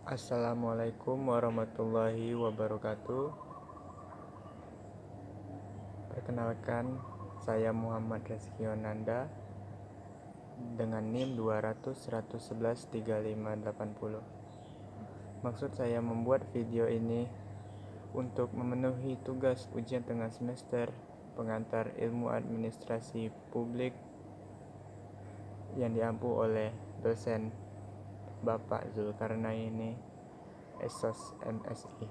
Assalamualaikum warahmatullahi wabarakatuh. Perkenalkan, saya Muhammad Rezki Yonanda dengan NIM 200 111 3580. Maksud saya membuat video ini untuk memenuhi tugas ujian tengah semester pengantar ilmu administrasi publik yang diampu oleh dosen Bapak Zulkarnaini Esos MSI.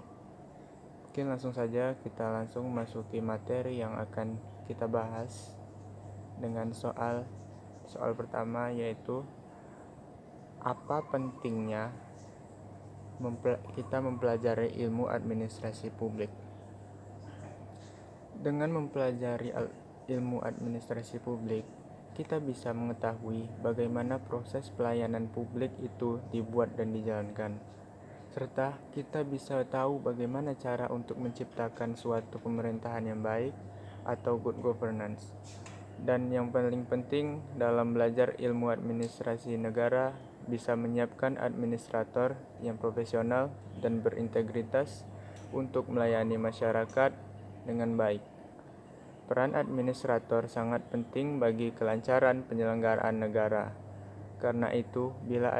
Oke, langsung saja kita langsung masuki materi yang akan kita bahas dengan soal pertama, yaitu apa pentingnya kita mempelajari ilmu administrasi publik. Dengan mempelajari ilmu administrasi publik, kita bisa mengetahui bagaimana proses pelayanan publik itu dibuat dan dijalankan, serta kita bisa tahu bagaimana cara untuk menciptakan suatu pemerintahan yang baik atau good governance. Dan yang paling penting dalam belajar ilmu administrasi negara, bisa menyiapkan administrator yang profesional dan berintegritas untuk melayani masyarakat dengan baik. Peran administrator sangat penting bagi kelancaran penyelenggaraan negara. Karena itu, bila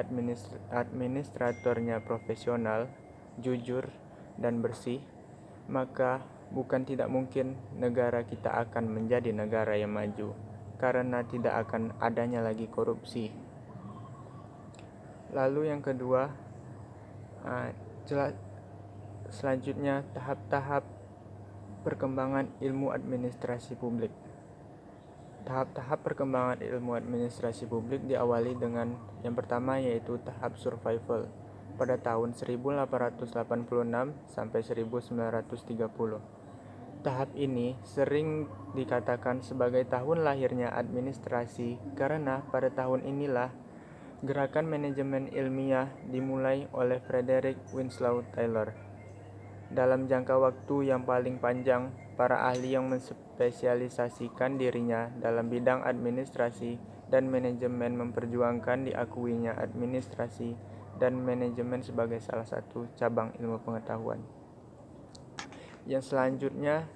administratornya profesional, jujur, dan bersih, maka bukan tidak mungkin negara kita akan menjadi negara yang maju, karena tidak akan adanya lagi korupsi. Lalu yang kedua, selanjutnya tahap-tahap perkembangan ilmu administrasi publik. Tahap-tahap perkembangan ilmu administrasi publik diawali dengan yang pertama, yaitu tahap survival pada tahun 1886 sampai 1930. Tahap ini sering dikatakan sebagai tahun lahirnya administrasi karena pada tahun inilah gerakan manajemen ilmiah dimulai oleh Frederick Winslow Taylor. Dalam jangka waktu yang paling panjang, para ahli yang menspesialisasikan dirinya dalam bidang administrasi dan manajemen memperjuangkan diakuinya administrasi dan manajemen sebagai salah satu cabang ilmu pengetahuan. Yang selanjutnya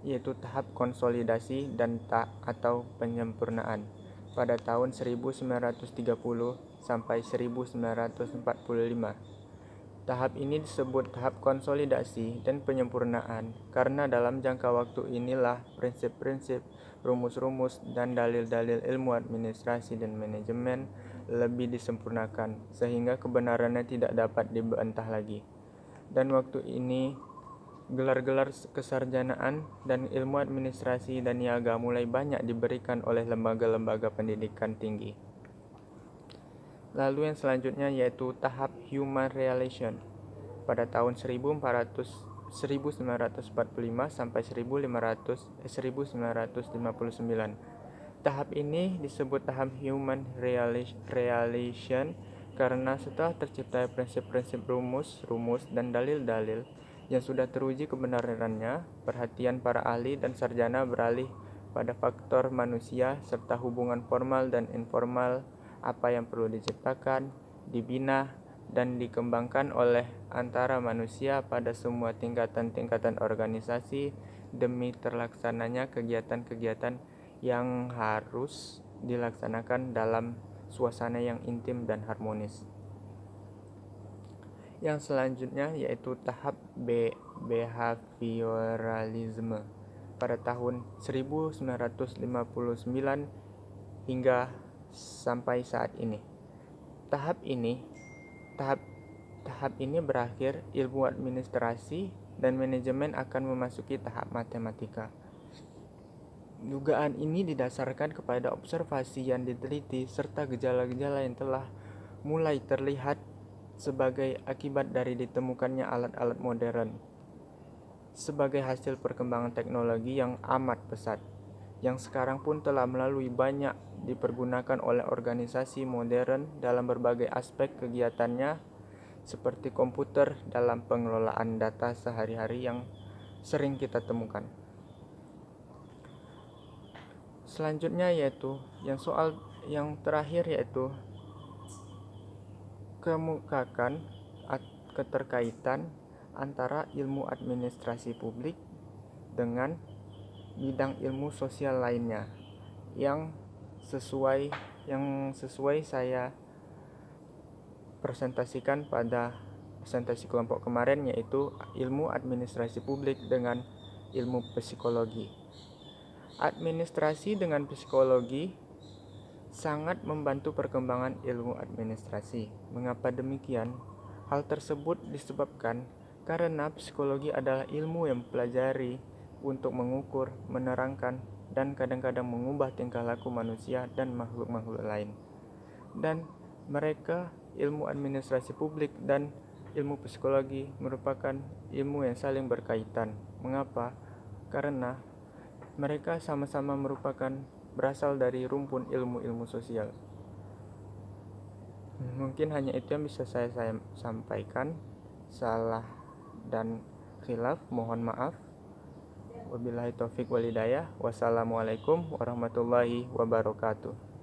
yaitu tahap konsolidasi dan atau penyempurnaan pada tahun 1930 sampai 1945. Tahap ini disebut tahap konsolidasi dan penyempurnaan karena dalam jangka waktu inilah prinsip-prinsip, rumus-rumus, dan dalil-dalil ilmu administrasi dan manajemen lebih disempurnakan sehingga kebenarannya tidak dapat dibantah lagi. Dan waktu ini gelar-gelar kesarjanaan dan ilmu administrasi dan niaga mulai banyak diberikan oleh lembaga-lembaga pendidikan tinggi. Lalu yang selanjutnya yaitu tahap human relation pada tahun 1945 sampai 1959. Tahap ini disebut tahap human relation karena setelah tercipta prinsip-prinsip rumus dan dalil-dalil yang sudah teruji kebenarannya, perhatian para ahli dan sarjana beralih pada faktor manusia serta hubungan formal dan informal, apa yang perlu diciptakan, dibina, dan dikembangkan oleh antara manusia pada semua tingkatan-tingkatan organisasi demi terlaksananya kegiatan-kegiatan yang harus dilaksanakan dalam suasana yang intim dan harmonis. Yang selanjutnya yaitu tahap behavioralisme pada tahun 1959 hingga sampai saat ini. Tahap ini berakhir, ilmu administrasi dan manajemen akan memasuki tahap matematika. Dugaan ini didasarkan kepada observasi yang diteliti serta gejala-gejala yang telah mulai terlihat sebagai akibat dari ditemukannya alat-alat modern sebagai hasil perkembangan teknologi yang amat pesat, yang sekarang pun telah melalui banyak dipergunakan oleh organisasi modern dalam berbagai aspek kegiatannya, seperti komputer dalam pengelolaan data sehari-hari yang sering kita temukan. Selanjutnya yaitu yang terakhir, yaitu keterkaitan antara ilmu administrasi publik dengan bidang ilmu sosial lainnya yang sesuai saya presentasikan pada presentasi kelompok kemarin, yaitu ilmu administrasi publik dengan ilmu psikologi. Administrasi dengan psikologi sangat membantu perkembangan ilmu administrasi. Mengapa demikian? Hal tersebut disebabkan karena psikologi adalah ilmu yang mempelajari untuk mengukur, menerangkan, dan kadang-kadang mengubah tingkah laku manusia dan makhluk-makhluk lain. Dan mereka, ilmu administrasi publik dan ilmu psikologi, merupakan ilmu yang saling berkaitan. Mengapa? Karena mereka sama-sama berasal dari rumpun ilmu-ilmu sosial. Mungkin hanya itu yang bisa saya sampaikan. Salah dan khilaf mohon maaf. Wabillahi taufik wal hidayah. Wassalamualaikum warahmatullahi wabarakatuh.